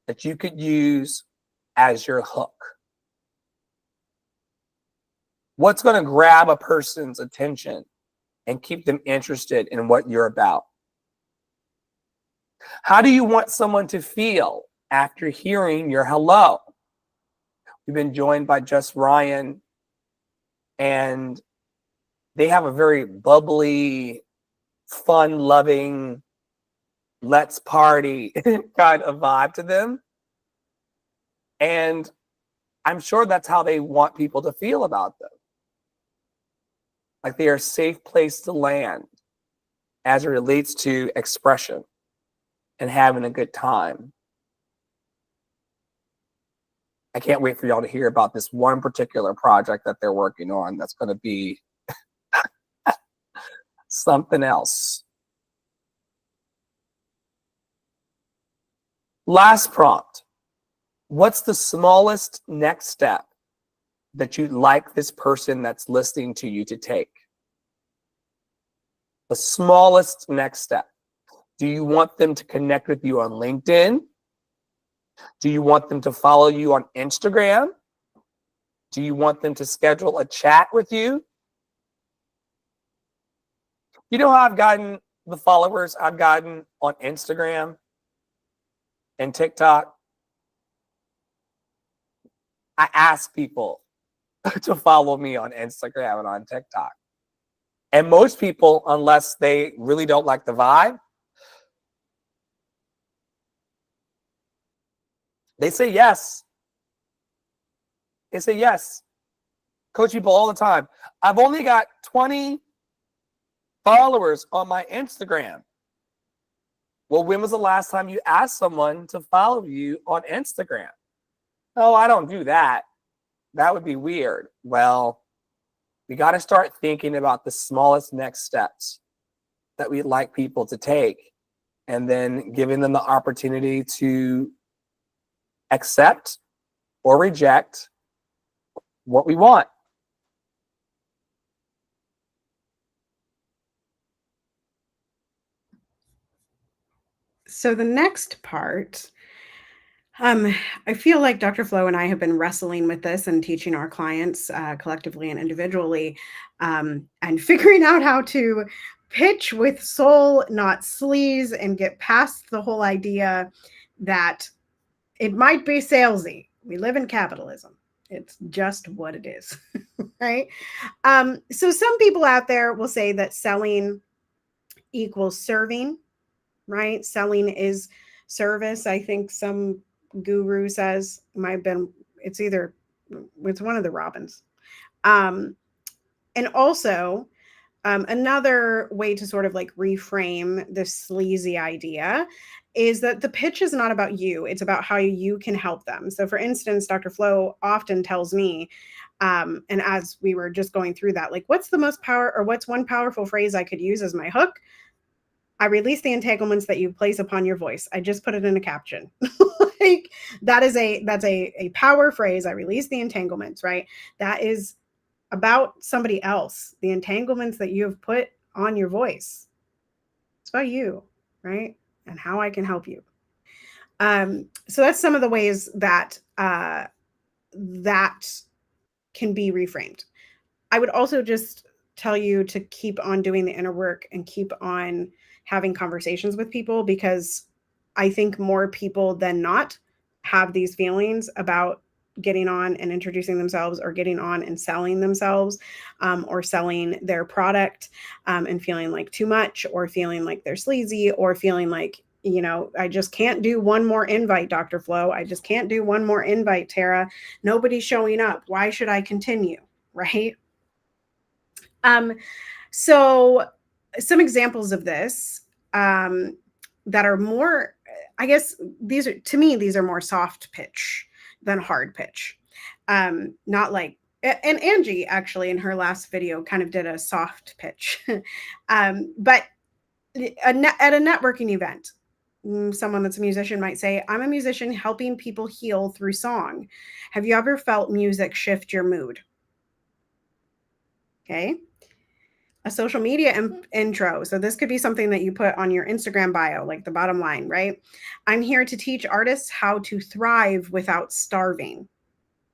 that you could use as your hook? What's going to grab a person's attention and keep them interested in what you're about? How do you want someone to feel after hearing your hello? We've been joined by Just Ryan, and they have a very bubbly, fun-loving, let's party kind of vibe to them. And I'm sure that's how they want people to feel about them. Like they are a safe place to land as it relates to expression and having a good time. I can't wait for y'all to hear about this one particular project that they're working on that's going to be something else. Last prompt. What's the smallest next step that you'd like this person that's listening to you to take? The smallest next step. Do you want them to connect with you on LinkedIn? Do you want them to follow you on Instagram? Do you want them to schedule a chat with you? You know how I've gotten the followers I've gotten on Instagram and TikTok? I ask people to follow me on Instagram and on TikTok. And most people, unless they really don't like the vibe, they say yes. They say yes. Coach people all the time. I've only got 20 followers on my Instagram. Well, when was the last time you asked someone to follow you on Instagram? Oh, I don't do that. That would be weird. Well, we got to start thinking about the smallest next steps that we'd like people to take, and then giving them the opportunity to accept or reject what we want. So the next part, I feel like Dr. Flo and I have been wrestling with this and teaching our clients collectively and individually, and figuring out how to pitch with soul, not sleaze, and get past the whole idea that it might be salesy. We live in capitalism. It's just what it is, right? So some people out there will say that selling equals serving, right? Selling is service. I think some guru says, it might have been, it's one of the Robins. And also, another way to sort of like reframe this sleazy idea is that the pitch is not about you. It's about how you can help them. So for instance, Dr. Flo often tells me, and as we were just going through that, like, what's one powerful phrase I could use as my hook? I release the entanglements that you place upon your voice. I just put it in a caption. Like that's a power phrase. I release the entanglements, right? That is about somebody else. The entanglements that you have put on your voice. It's about you, right? And how I can help you. So that's some of the ways that that can be reframed. I would also just tell you to keep on doing the inner work and keep on having conversations with people, because I think more people than not have these feelings about getting on and introducing themselves, or getting on and selling themselves, or selling their product, and feeling like too much, or feeling like they're sleazy, or feeling like, you know, I just can't do one more invite, Dr. Flo. I just can't do one more invite, Tara. Nobody's showing up. Why should I continue? Right? So some examples of this, that are more, I guess these are, to me, these are more soft pitch than hard pitch. Not like, and Angie actually in her last video kind of did a soft pitch. But at a networking event, someone that's a musician might say, I'm a musician helping people heal through song. Have you ever felt music shift your mood? Okay. A social media intro. So this could be something that you put on your Instagram bio, like the bottom line, right? I'm here to teach artists how to thrive without starving.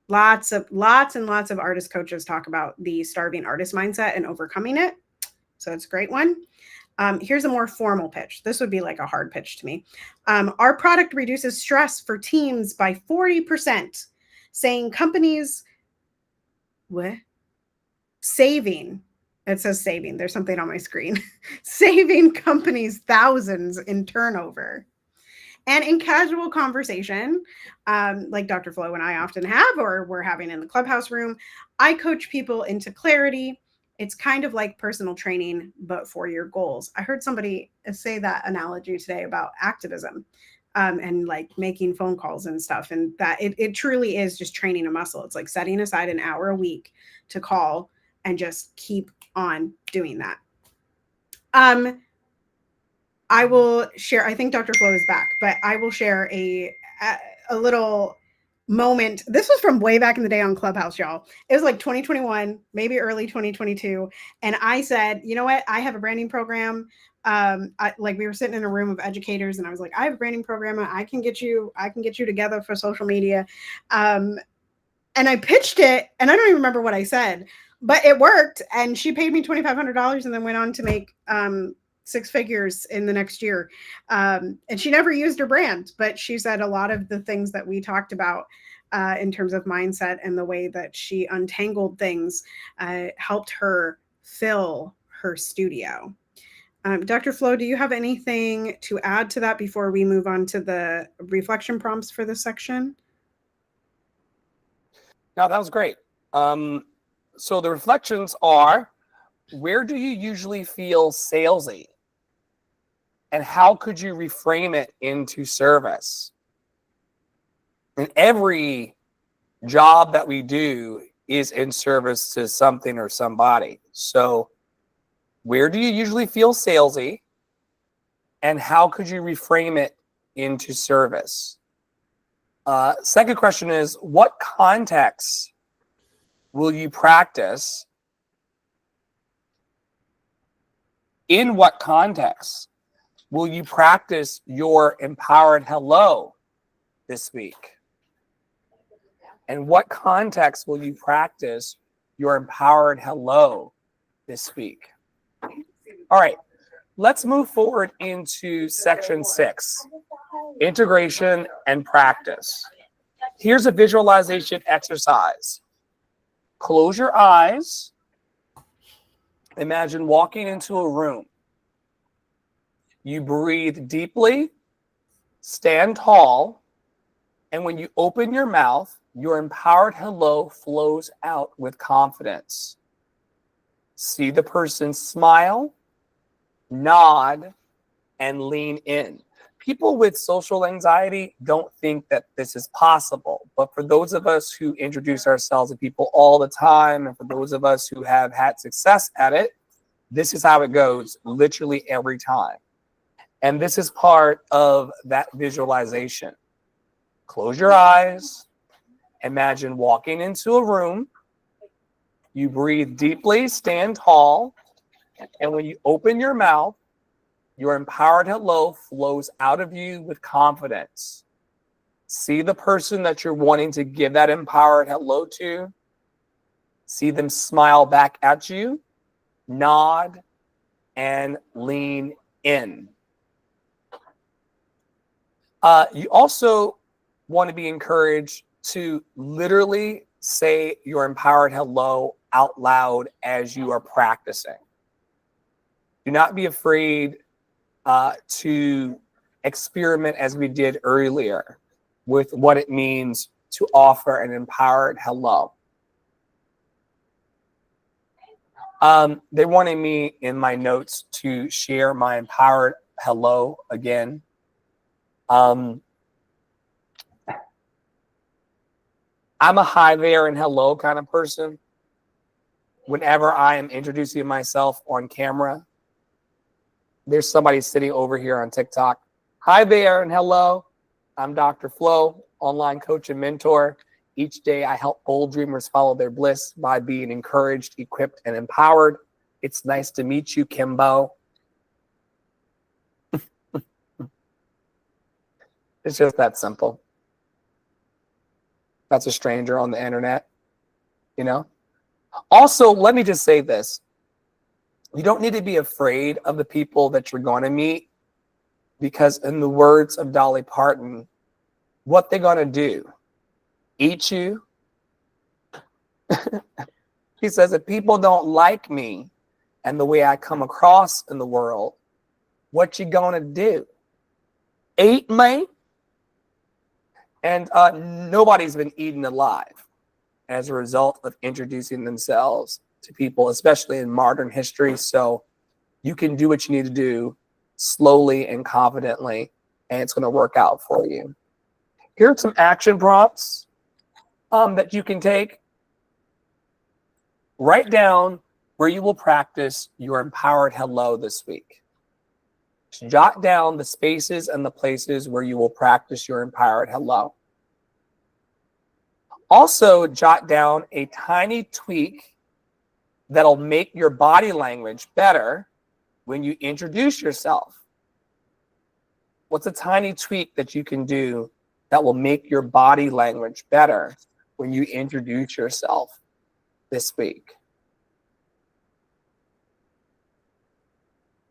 Lots and lots of artist coaches talk about the starving artist mindset and overcoming it. So it's a great one. Here's a more formal pitch. This would be like a hard pitch to me. Our product reduces stress for teams by 40%, saying companies, what? Saving. It says saving. There's something on my screen. Saving companies thousands in turnover. And in casual conversation, like Dr. Flo and I often have, or we're having in the clubhouse room, I coach people into clarity. It's kind of like personal training, but for your goals. I heard somebody say that analogy today about activism, and like making phone calls and stuff. And that it truly is just training a muscle. It's like setting aside an hour a week to call and just keep on doing that. I will share, I think Dr. Flo is back, but I will share a little moment. This was from way back in the day on Clubhouse, y'all. It was like 2021, maybe early 2022. And I said, you know what? I have a branding program. Like we were sitting in a room of educators, and I was like, I have a branding program. I can get you together for social media. And I pitched it, and I don't even remember what I said, but it worked. And she paid me $2,500 and then went on to make, 6 figures in the next year. And she never used her brand, but she said a lot of the things that we talked about, in terms of mindset and the way that she untangled things, helped her fill her studio. Dr. Flo, do you have anything to add to that before we move on to the reflection prompts for this section? No, that was great. So the reflections are, where do you usually feel salesy? And how could you reframe it into service? And every job that we do is in service to something or somebody. So where do you usually feel salesy? And how could you reframe it into service? Second question is, what context will you practice? In what context will you practice your empowered hello this week? And what context will you practice your empowered hello this week? All right, let's move forward into section 6, integration and practice. Here's a visualization exercise. Close your eyes. Imagine walking into a room. You breathe deeply, stand tall, and when you open your mouth, your empowered hello flows out with confidence. See the person smile, nod, and lean in. People with social anxiety don't think that this is possible, but for those of us who introduce ourselves to people all the time, and for those of us who have had success at it, this is how it goes literally every time. And this is part of that visualization. Close your eyes. Imagine walking into a room. You breathe deeply, stand tall. And when you open your mouth, your empowered hello flows out of you with confidence. See the person that you're wanting to give that empowered hello to. See them smile back at you, nod, and lean in. You also want to be encouraged to literally say your empowered hello out loud as you are practicing. Do not be afraid to experiment as we did earlier with what it means to offer an empowered hello. They wanted me in my notes to share my empowered hello again. I'm a hi there and hello kind of person. Whenever I am introducing myself on camera, there's somebody sitting over here on TikTok. Hi there and hello. I'm Dr. Flo, online coach and mentor. Each day I help bold dreamers follow their bliss by being encouraged, equipped, and empowered. It's nice to meet you, Kimbo. It's just that simple. That's a stranger on the internet, you know? Also, let me just say this. You don't need to be afraid of the people that you're going to meet, because in the words of Dolly Parton, what they're going to do? Eat you? He says, if people don't like me and the way I come across in the world, what you going to do? Eat me? And nobody's been eaten alive as a result of introducing themselves to people, especially in modern history. So you can do what you need to do slowly and confidently, and it's going to work out for you. Here are some action prompts that you can take. Write down where you will practice your empowered hello this week. Jot down the spaces and the places where you will practice your empowered hello. Also, jot down a tiny tweak that'll make your body language better when you introduce yourself. What's a tiny tweak that you can do that will make your body language better when you introduce yourself this week?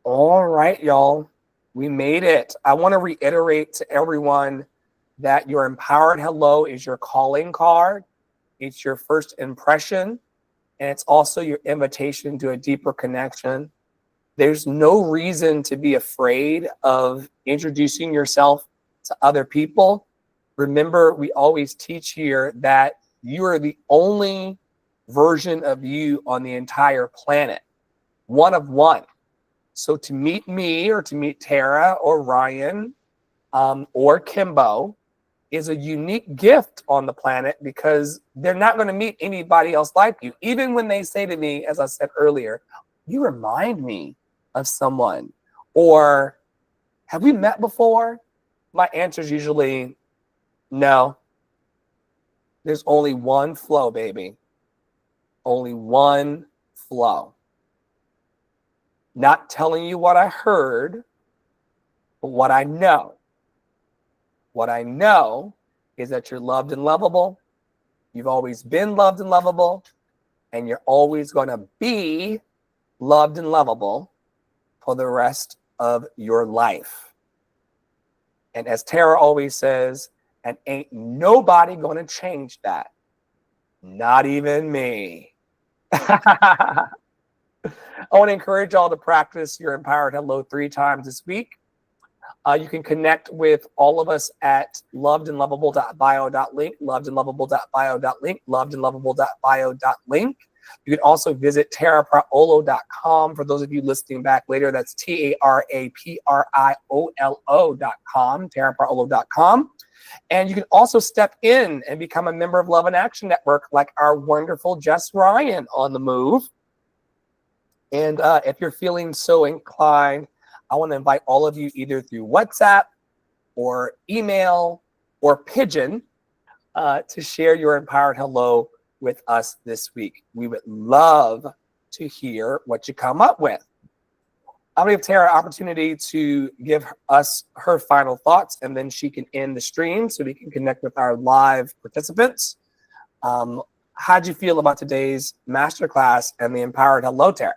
All right, y'all. We made it. I want to reiterate to everyone that your empowered hello is your calling card. It's your first impression, and it's also your invitation to a deeper connection. There's no reason to be afraid of introducing yourself to other people. Remember, we always teach here that you are the only version of you on the entire planet, one of one. So to meet me or to meet Tara or Ryan or Kimbo is a unique gift on the planet, because they're not going to meet anybody else like you. Even when they say to me, as I said earlier, you remind me of someone, or have we met before? My answer is usually no. There's only one flow, baby. Only one flow. Not telling you what I heard, but what I know. What I know is that you're loved and lovable. You've always been loved and lovable, and you're always going to be loved and lovable for the rest of your life. And as Tara always says, and ain't nobody going to change that. Not even me. I want to encourage y'all to practice your empowered hello 3 times this week. You can connect with all of us at lovedandlovable.bio.link, lovedandlovable.bio.link, lovedandlovable.bio.link. You can also visit tarapraolo.com. For those of you listening back later, that's tarapraolo.com, tarapraolo.com. And you can also step in and become a member of Love in Action Network, like our wonderful Jess Ryan on the move. And if you're feeling so inclined, I want to invite all of you either through WhatsApp or email or pigeon to share your empowered hello with us this week. We would love to hear what you come up with. I'm going to give Tara an opportunity to give us her final thoughts, and then she can end the stream so we can connect with our live participants. How how'd you feel about today's masterclass and the empowered hello, Tara?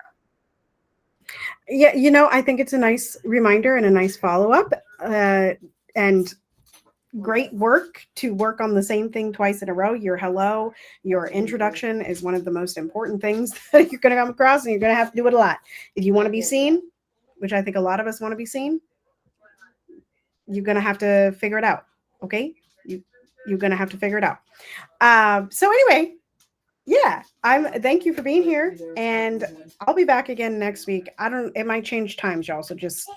Yeah, I think it's a nice reminder and a nice follow-up, and great work to work on the same thing twice in a row. Your hello, your introduction is one of the most important things that you're going to come across, and you're going to have to do it a lot. If you want to be seen, which I think a lot of us want to be seen, you're going to have to figure it out. Okay. You're going to have to figure it out. So anyway, yeah, thank you for being here, and I'll be back again next week. It might change times, y'all. So just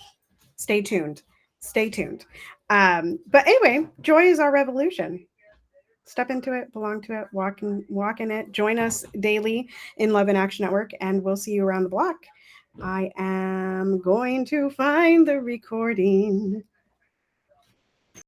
stay tuned. Stay tuned. But anyway, joy is our revolution. Step into it, belong to it, walk in it. Join us daily in Love and Action Network, and we'll see you around the block. I am going to find the recording.